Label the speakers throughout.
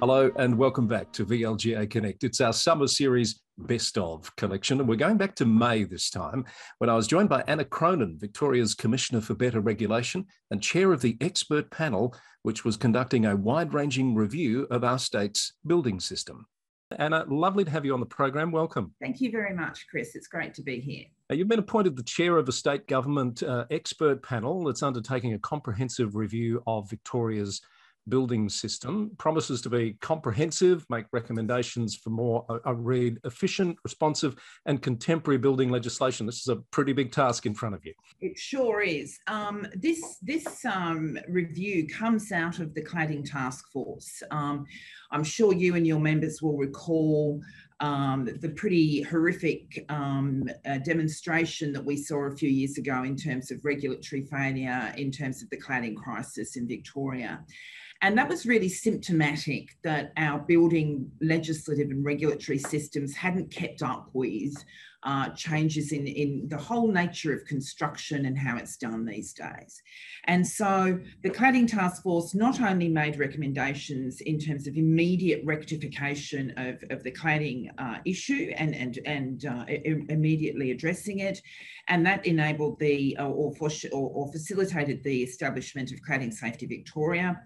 Speaker 1: Hello and welcome back to VLGA Connect. It's our summer series Best Of collection, and we're going back to May this time, when I was joined by Anna Cronin, Victoria's Commissioner for Better Regulation and chair of the expert panel, which was conducting a wide-ranging review of our state's building system. Anna, lovely to have you on the program. Welcome.
Speaker 2: Thank you very much, Chris. It's great to be here.
Speaker 1: You've been appointed the chair of a state government expert panel that's undertaking a comprehensive review of Victoria's building system. Promises to be comprehensive, make recommendations for more, I read, efficient, responsive and contemporary building legislation. This is a pretty big task in front of you.
Speaker 2: It sure is. This review comes out of the Cladding Task Force. I'm sure you and your members will recall the pretty horrific demonstration that we saw a few years ago in terms of regulatory failure, in terms of the cladding crisis in Victoria. And that was really symptomatic that our building legislative and regulatory systems hadn't kept up with changes in the whole nature of construction and how it's done these days. And so the Cladding Task Force not only made recommendations in terms of immediate rectification of the cladding issue and immediately addressing it, and that enabled or facilitated the establishment of Cladding Safety Victoria,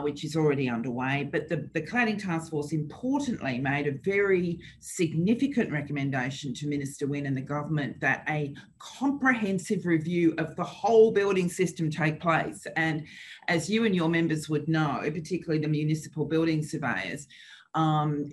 Speaker 2: which is already underway. But the Cladding Task Force importantly made a very significant recommendation to Minister Wynne and the government that a comprehensive review of the whole building system take place. And as you and your members would know, particularly the municipal building surveyors, the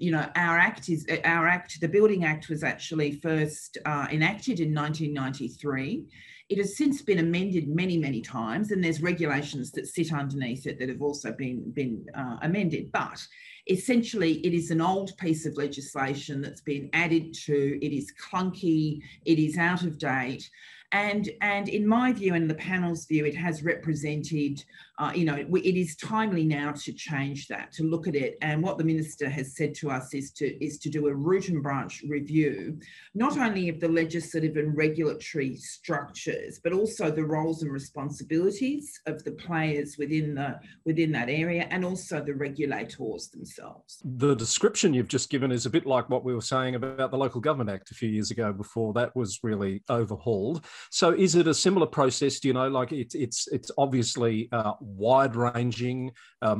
Speaker 2: Building Act was actually first enacted in 1993. It has since been amended many, many times, and there's regulations that sit underneath it that have also been amended. But essentially, it is an old piece of legislation that's been added to. It is clunky. It is out of date. And in my view and the panel's view, it has represented, it is timely now to change that, to look at it. And what the Minister has said to us is to do a root and branch review, not only of the legislative and regulatory structures, but also the roles and responsibilities of the players within that area, and also the regulators themselves.
Speaker 1: The description you've just given is a bit like what we were saying about the Local Government Act a few years ago, before that was really overhauled. So is it a similar process? Do you know, like it's obviously wide-ranging.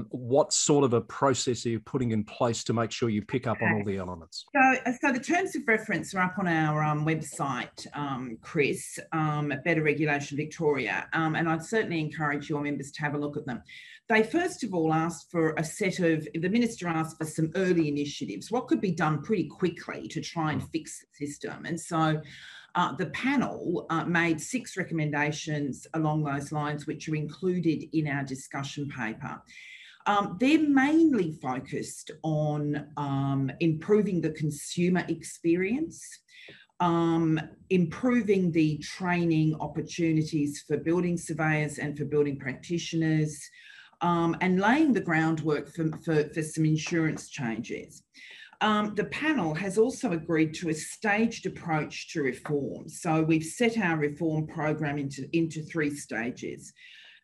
Speaker 1: What sort of a process are you putting in place to make sure you pick up on all the elements?
Speaker 2: So the terms of reference are up on our website, Chris, Better Regulation Victoria, and I'd certainly encourage your members to have a look at them. They first of all asked for the Minister asked for some early initiatives, what could be done pretty quickly to try and fix the system. And so the panel made 6 recommendations along those lines, which are included in our discussion paper. They're mainly focused on improving the consumer experience, improving the training opportunities for building surveyors and for building practitioners, and laying the groundwork for some insurance changes. The panel has also agreed to a staged approach to reform. So we've set our reform program into 3 stages.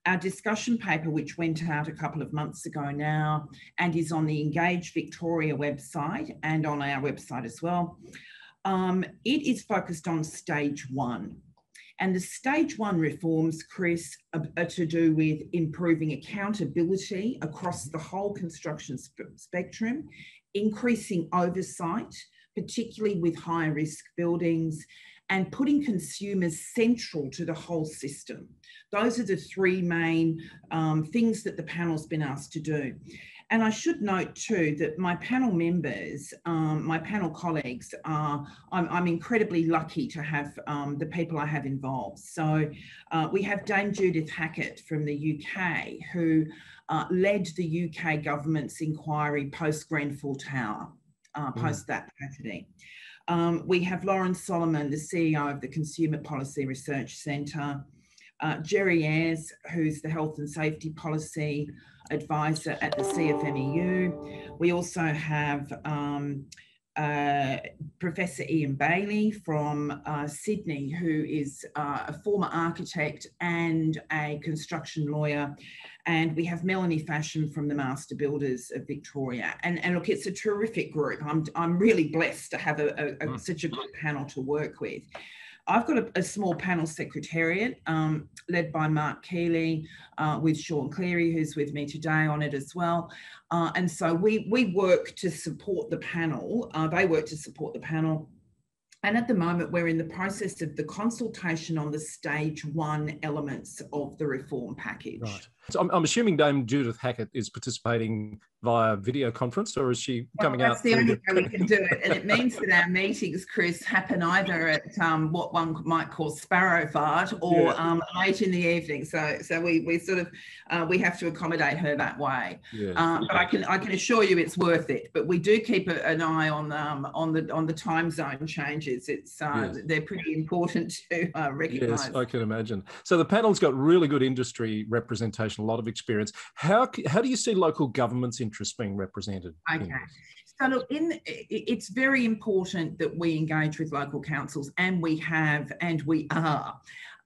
Speaker 2: Our discussion paper, which went out a couple of months ago now and is on the Engage Victoria website and on our website as well, it is focused on stage 1. And the stage 1 reforms, Chris, are to do with improving accountability across the whole construction spectrum, increasing oversight, particularly with high risk buildings, and putting consumers central to the whole system. Those are the 3 main things that the panel's been asked to do. And I should note too that my panel members, my panel colleagues, I'm incredibly lucky to have the people I have involved. So we have Dame Judith Hackett from the UK, who led the UK government's inquiry post Grenfell Tower, post that tragedy. We have Lauren Solomon, the CEO of the Consumer Policy Research Centre, Jerry Ayres, who's the Health and Safety Policy Advisor at the CFMEU. We also have Professor Ian Bailey from Sydney, who is a former architect and a construction lawyer. And we have Melanie Fashion from the Master Builders of Victoria. And look, it's a terrific group. I'm really blessed to have such a good panel to work with. I've got a small panel secretariat led by Mark Keeley with Sean Cleary, who's with me today on it as well. And so we work to support the panel. They work to support the panel. And at the moment, we're in the process of the consultation on the stage 1 elements of the reform package.
Speaker 1: Right. So I'm assuming Dame Judith Hackett is participating via video conference, or is she coming out?
Speaker 2: That's the only way we can do it. And it means that our meetings, Chris, happen either at what one might call sparrow fart or late in the evening. So we sort of, we have to accommodate her that way. Yeah. But I can assure you it's worth it. But we do keep an eye on the time zone changes. It's they're pretty important to recognise.
Speaker 1: Yes, I can imagine. So the panel's got really good industry representation, a lot of experience. How do you see local government's interests being represented?
Speaker 2: Okay. So look, it's very important that we engage with local councils, and we have, and we are.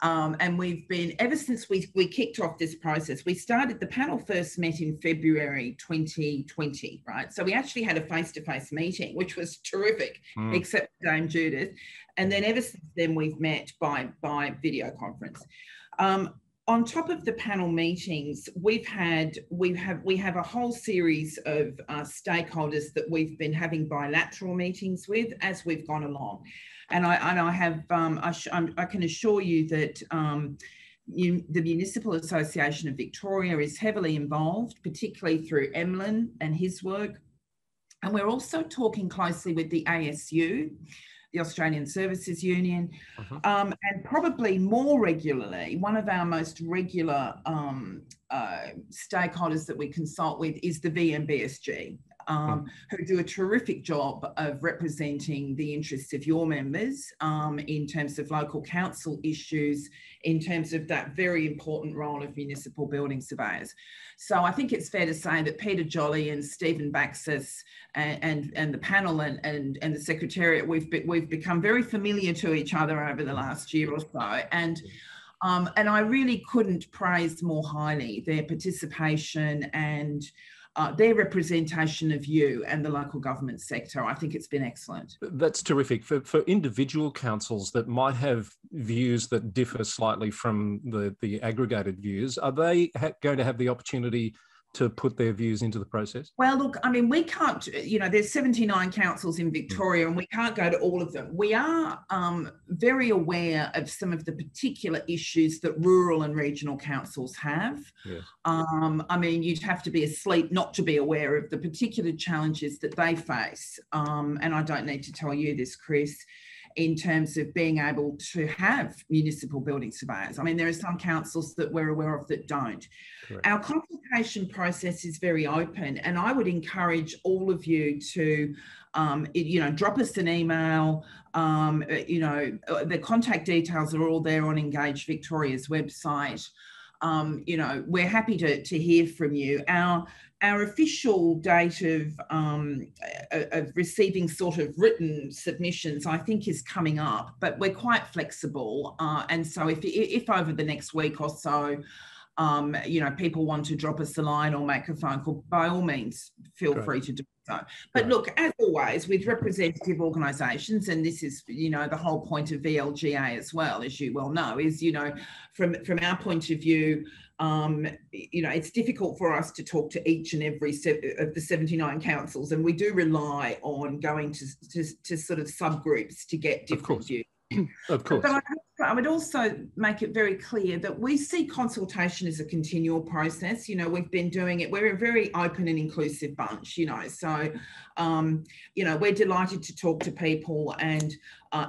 Speaker 2: And we've been, ever since we kicked off this process, the panel first met in February 2020, right? So we actually had a face-to-face meeting, which was terrific, except for Dame Judith. And then ever since then, we've met by video conference. On top of the panel meetings, we have a whole series of stakeholders that we've been having bilateral meetings with as we've gone along, and I can assure you that the Municipal Association of Victoria is heavily involved, particularly through Emlyn and his work, and we're also talking closely with the ASU, the Australian Services Union, and probably more regularly, one of our most regular stakeholders that we consult with is the VMBSG, who do a terrific job of representing the interests of your members in terms of local council issues, in terms of that very important role of municipal building surveyors. So I think it's fair to say that Peter Jolly and Stephen Baxis and the panel and the Secretariat, we've become very familiar to each other over the last year or so. And I really couldn't praise more highly their participation and their representation of you and the local government sector. I think it's been excellent.
Speaker 1: That's terrific. For individual councils that might have views that differ slightly from the aggregated views, are they going to have the opportunity to put their views into the process?
Speaker 2: Well, look, I mean, we can't, there's 79 councils in Victoria and we can't go to all of them. We are very aware of some of the particular issues that rural and regional councils have. Yes. I mean, you'd have to be asleep not to be aware of the particular challenges that they face. And I don't need to tell you this, Chris, in terms of being able to have municipal building surveyors. I mean, there are some councils that we're aware of that don't. Correct. Our consultation process is very open, and I would encourage all of you to, drop us an email. The contact details are all there on Engage Victoria's website. We're happy to hear from you. Our official date of receiving sort of written submissions, I think, is coming up, but we're quite flexible. And so if over the next week or so, people want to drop us a line or make a phone call, by all means, feel free to do so. But look, as always, with representative organisations, and this is, the whole point of VLGA as well, as you well know, is, from our point of view, it's difficult for us to talk to each and every of the 79 councils, and we do rely on going to sort of subgroups to get different views.
Speaker 1: Of course.
Speaker 2: But I would also make it very clear that we see consultation as a continual process. We've been doing it. We're a very open and inclusive bunch, so, we're delighted to talk to people, and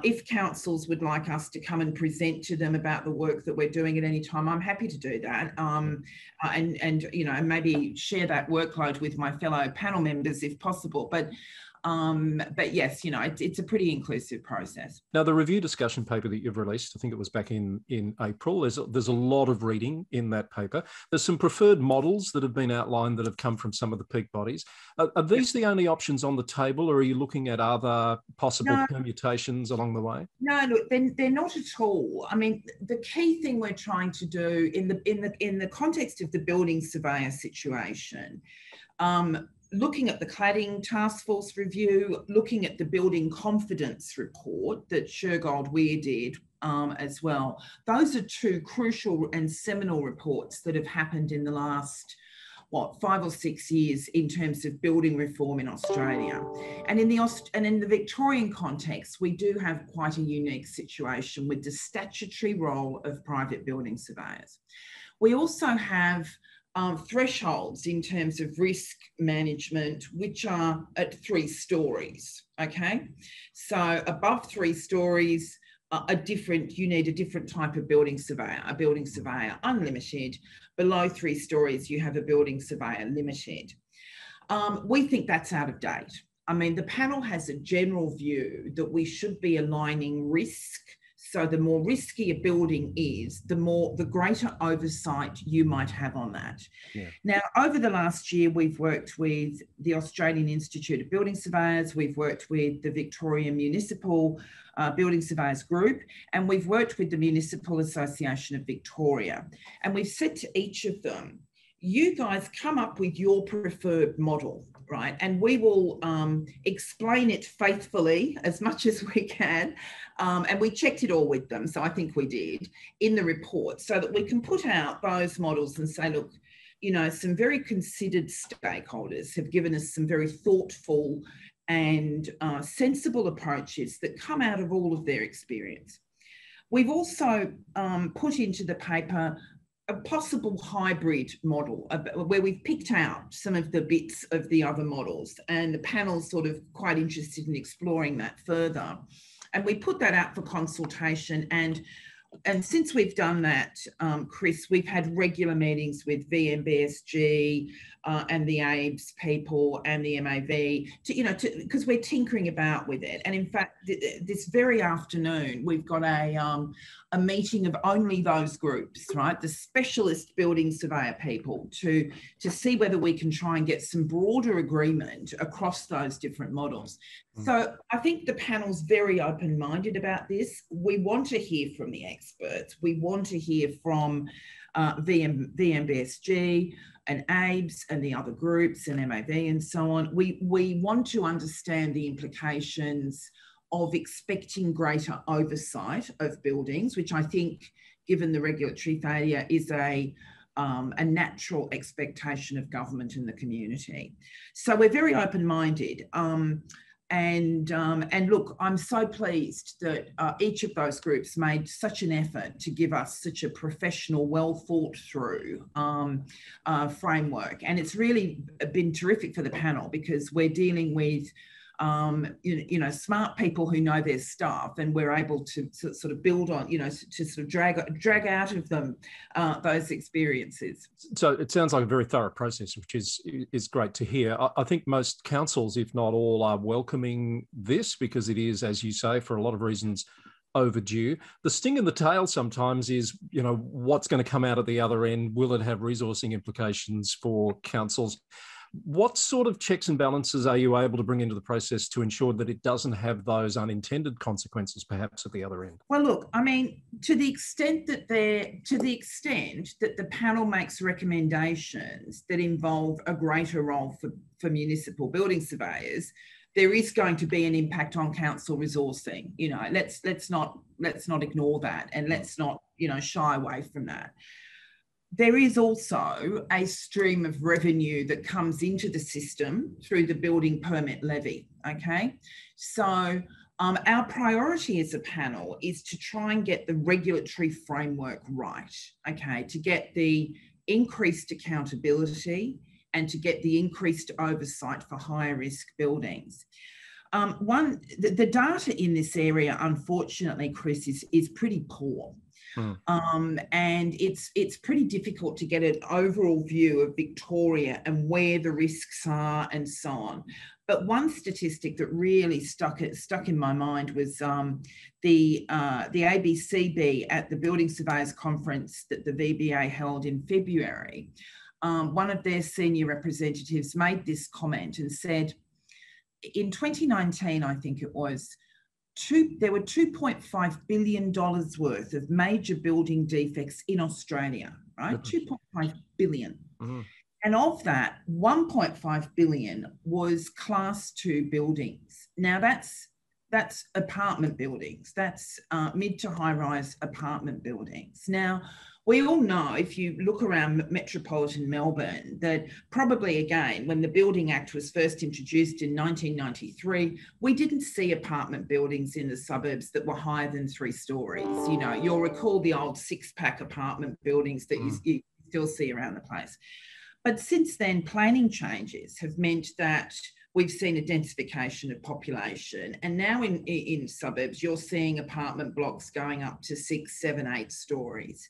Speaker 2: if councils would like us to come and present to them about the work that we're doing at any time, I'm happy to do that. And maybe share that workload with my fellow panel members if possible. But But yes, it's a pretty inclusive process.
Speaker 1: Now, the review discussion paper that you've released, I think it was back in April, there's a lot of reading in that paper. There's some preferred models that have been outlined that have come from some of the peak bodies. Are these the only options on the table, or are you looking at other possible permutations along the way?
Speaker 2: No, look, they're not at all. I mean, the key thing we're trying to do in the context of the building surveyor situation, looking at the cladding task force review, looking at the building confidence report that Shergold Weir did as well. Those are two crucial and seminal reports that have happened in the last 5 or 6 years in terms of building reform in Australia. And in the Victorian context, we do have quite a unique situation with the statutory role of private building surveyors. We also have thresholds in terms of risk management, which are at 3 stories, okay? So above 3 stories, you need a different type of building surveyor, a building surveyor unlimited. Below 3 stories, you have a building surveyor limited. We think that's out of date. I mean, the panel has a general view that we should be aligning risk. So the more risky a building is, the greater oversight you might have on that. Yeah. Now, over the last year, we've worked with the Australian Institute of Building Surveyors, we've worked with the Victorian Municipal Building Surveyors Group, and we've worked with the Municipal Association of Victoria. And we've said to each of them, you guys come up with your preferred model, right? And we will explain it faithfully as much as we can. And we checked it all with them, so I think we did, in the report, so that we can put out those models and say, look, some very considered stakeholders have given us some very thoughtful and sensible approaches that come out of all of their experience. We've also put into the paper a possible hybrid model where we've picked out some of the bits of the other models, and the panel's sort of quite interested in exploring that further. And we put that out for consultation, and since we've done that, Chris, we've had regular meetings with VMBSG and the AIBS people and the MAV because we're tinkering about with it. And in fact, this very afternoon, we've got a meeting of only those groups, right? The specialist building surveyor people to see whether we can try and get some broader agreement across those different models. So I think the panel's very open-minded about this. We want to hear from the experts. We want to hear from VMBSG and AIBS and the other groups and MAV and so on. We want to understand the implications of expecting greater oversight of buildings, which I think, given the regulatory failure, is a natural expectation of government and the community. So we're very open-minded. And look, I'm so pleased that each of those groups made such an effort to give us such a professional, well thought through framework. And it's really been terrific for the panel because we're dealing with smart people who know their stuff, and we're able to sort of build on, to sort of drag out of them those experiences.
Speaker 1: So it sounds like a very thorough process, which is great to hear. I think most councils, if not all, are welcoming this because it is, as you say, for a lot of reasons, overdue. The sting in the tail sometimes is, what's going to come out at the other end? Will it have resourcing implications for councils? What sort of checks and balances are you able to bring into the process to ensure that it doesn't have those unintended consequences, perhaps, at the other end?
Speaker 2: Well, look, I mean, to the extent that the panel makes recommendations that involve a greater role for municipal building surveyors, there is going to be an impact on council resourcing. Let's not ignore that, and let's not shy away from that. There is also a stream of revenue that comes into the system through the building permit levy, okay? So our priority as a panel is to try and get the regulatory framework right, okay? To get the increased accountability and to get the increased oversight for higher risk buildings. The data in this area, unfortunately, Chris, is pretty poor. And it's pretty difficult to get an overall view of Victoria and where the risks are and so on. But one statistic that really stuck in my mind was the ABCB at the Building Surveyors Conference that the VBA held in February. One of their senior representatives made this comment and said, in 2019, I think it was, there were $2.5 billion worth of major building defects in Australia, right? $2.5 billion. And of that, 1.5 billion was class 2 buildings. Now that's apartment buildings. That's mid to high rise apartment buildings. Now, we all know, if you look around metropolitan Melbourne, that probably, again, when the Building Act was first introduced in 1993, we didn't see apartment buildings in the suburbs that were higher than 3 stories. You know, you'll recall the old 6-pack apartment buildings that you still see around the place. But since then, planning changes have meant that we've seen a densification of population. And now in suburbs, you're seeing apartment blocks going up to 6, 7, 8 stories.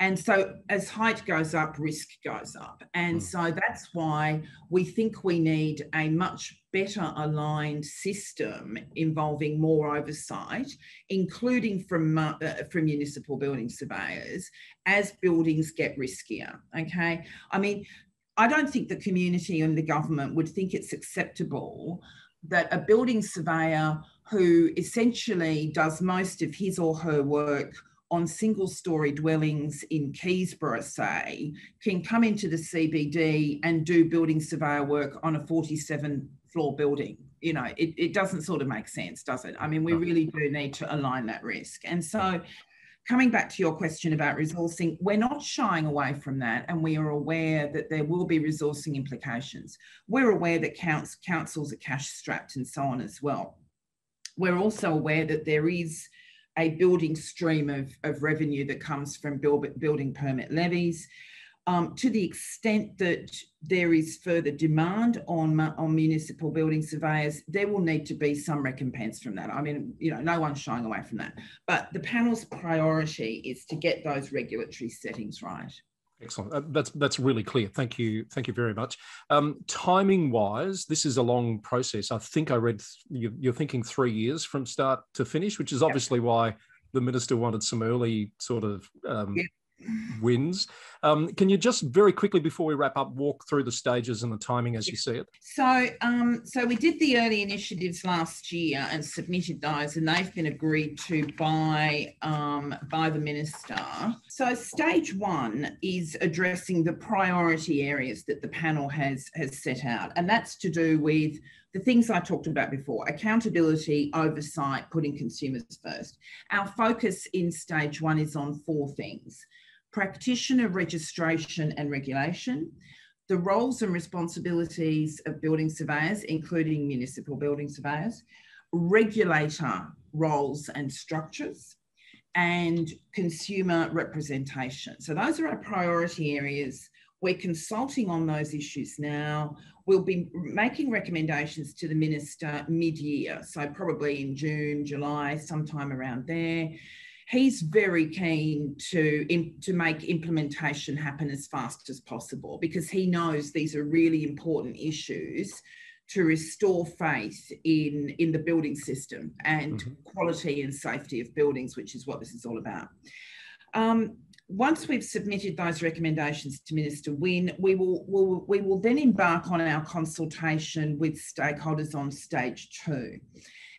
Speaker 2: And so as height goes up, risk goes up. And so that's why we think we need a much better aligned system involving more oversight, including from municipal building surveyors, as buildings get riskier, okay? I mean, I don't think the community and the government would think it's acceptable that a building surveyor who essentially does most of his or her work on single-storey dwellings in Keysborough, say, can come into the CBD and do building surveyor work on a 47-floor building. You know, it doesn't sort of make sense, does it? I mean, we really do need to align that risk. And so coming back to your question about resourcing, we're not shying away from that, and we are aware that there will be resourcing implications. We're aware that councils are cash-strapped and so on as well. We're also aware that there is a building stream of revenue that comes from building permit levies. To the extent that there is further demand on municipal building surveyors, there will need to be some recompense from that. I mean, you know, no one's shying away from that. But the panel's priority is to get those regulatory settings right.
Speaker 1: Excellent. That's really clear. Thank you very much. Timing wise, this is a long process. I think I read you're thinking 3 years from start to finish, which is obviously why the minister wanted some early sort of wins. Can you just very quickly, before we wrap up, walk through the stages and the timing as you see it?
Speaker 2: So we did the early initiatives last year and submitted those, and they've been agreed to by the minister. So stage 1 is addressing the priority areas that the panel has set out, and that's to do with the things I talked about before: accountability, oversight, putting consumers first. Our focus in stage 1 is on 4 things: practitioner registration and regulation, the roles and responsibilities of building surveyors, including municipal building surveyors, regulator roles and structures, and consumer representation. So those are our priority areas. We're consulting on those issues now. We'll be making recommendations to the minister mid-year, so probably in June, July, sometime around there. He's very keen to make implementation happen as fast as possible, because he knows these are really important issues to restore faith in the building system and quality and safety of buildings, which is what this is all about. Once we've submitted those recommendations to Minister Wynne, we will then embark on our consultation with stakeholders on stage 2.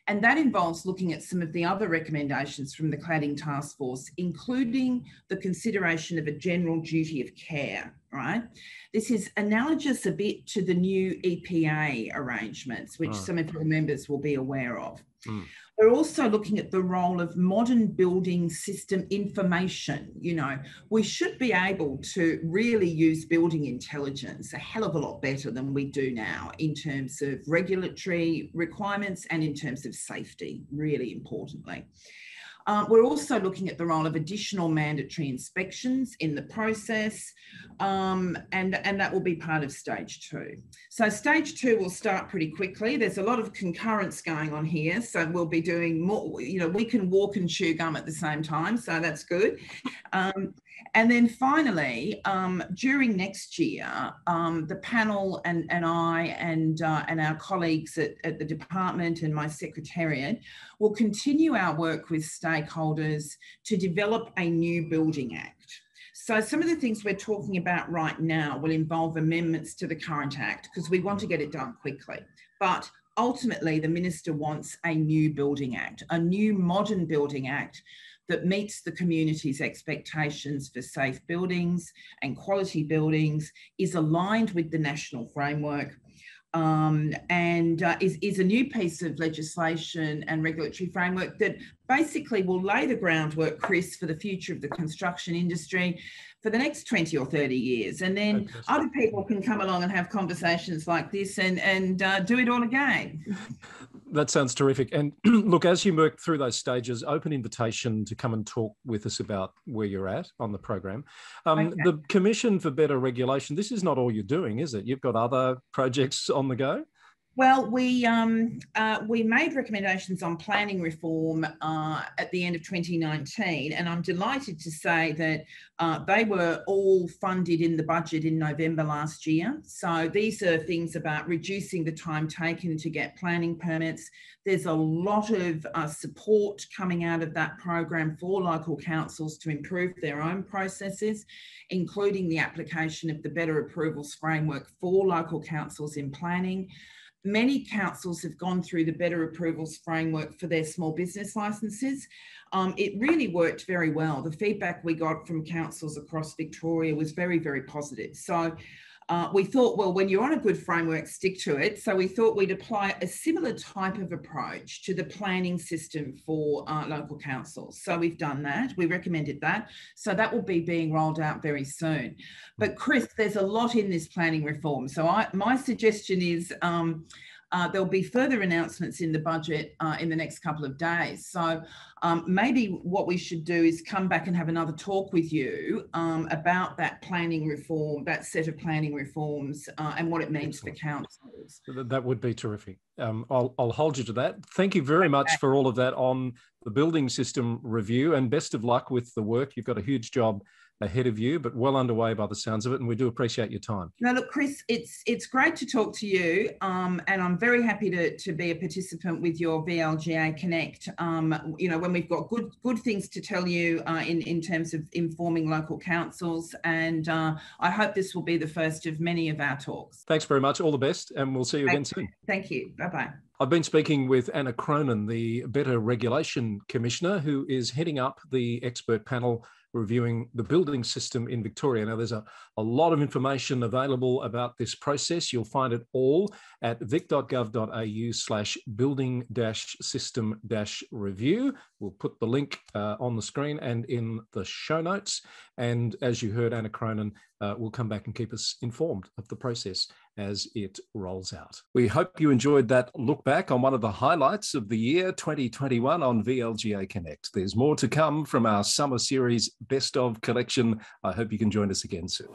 Speaker 2: And that involves looking at some of the other recommendations from the Cladding Task Force, including the consideration of a general duty of care, right? This is analogous a bit to the new EPA arrangements, which some of your members will be aware of. We're also looking at the role of modern building system information. You know, we should be able to really use building intelligence a hell of a lot better than we do now in terms of regulatory requirements and in terms of safety, really importantly. We're also looking at the role of additional mandatory inspections in the process, and that will be part of stage 2. So stage 2 will start pretty quickly. There's a lot of concurrence going on here, so we'll be doing more. We can walk and chew gum at the same time, so that's good. And then finally, during next year, the panel and I and our colleagues at the department and my secretariat will continue our work with stakeholders to develop a new Building Act. So some of the things we're talking about right now will involve amendments to the current Act because we want to get it done quickly. But ultimately, the Minister wants a new Building Act, a new modern Building Act that meets the community's expectations for safe buildings and quality buildings, is aligned with the national framework, and is a new piece of legislation and regulatory framework that basically will lay the groundwork, Chris, for the future of the construction industry for the next 20 or 30 years. And then other people can come along and have conversations like this and do it all again.
Speaker 1: That sounds terrific. And look, as you work through those stages, open invitation to come and talk with us about where you're at on the program. Okay. The Commission for Better Regulation, this is not all you're doing, is it? You've got other projects on the go?
Speaker 2: Well, we made recommendations on planning reform at the end of 2019, and I'm delighted to say that they were all funded in the budget in November last year. So these are things about reducing the time taken to get planning permits. There's a lot of support coming out of that program for local councils to improve their own processes, including the application of the Better Approvals Framework for local councils in planning. Many councils have gone through the Better Approvals Framework for their small business licences. It really worked very well. The feedback we got from councils across Victoria was very, very positive. So we thought, well, when you're on a good framework, stick to it. So we thought we'd apply a similar type of approach to the planning system for local councils. So we've done that. We recommended that. So that will be being rolled out very soon. But Chris, there's a lot in this planning reform. So my suggestion is there'll be further announcements in the budget in the next couple of days. So maybe what we should do is come back and have another talk with you about that planning reform, that set of planning reforms and what it means for councils.
Speaker 1: That would be terrific. I'll hold you to that. Thank you very much for all of that on the building system review, and best of luck with the work. You've got a huge job ahead of you, but well underway by the sounds of it, and we do appreciate your time.
Speaker 2: No, look, Chris, it's great to talk to you, and I'm very happy to be a participant with your VLGA Connect. When we've got good things to tell you in terms of informing local councils, and I hope this will be the first of many of our talks.
Speaker 1: Thanks very much. All the best, and we'll see you again soon.
Speaker 2: Thank you. Bye-bye.
Speaker 1: I've been speaking with Anna Cronin, the Better Regulation Commissioner, who is heading up the expert panel reviewing the building system in Victoria. Now, there's a lot of information available about this process. You'll find it all at vic.gov.au/building-system-review. We'll put the link on the screen and in the show notes. And as you heard, Anna Cronin will come back and keep us informed of the process as it rolls out. We hope you enjoyed that look back on one of the highlights of the year 2021 on VLGA Connect. There's more to come from our summer series Best of collection. I hope you can join us again soon.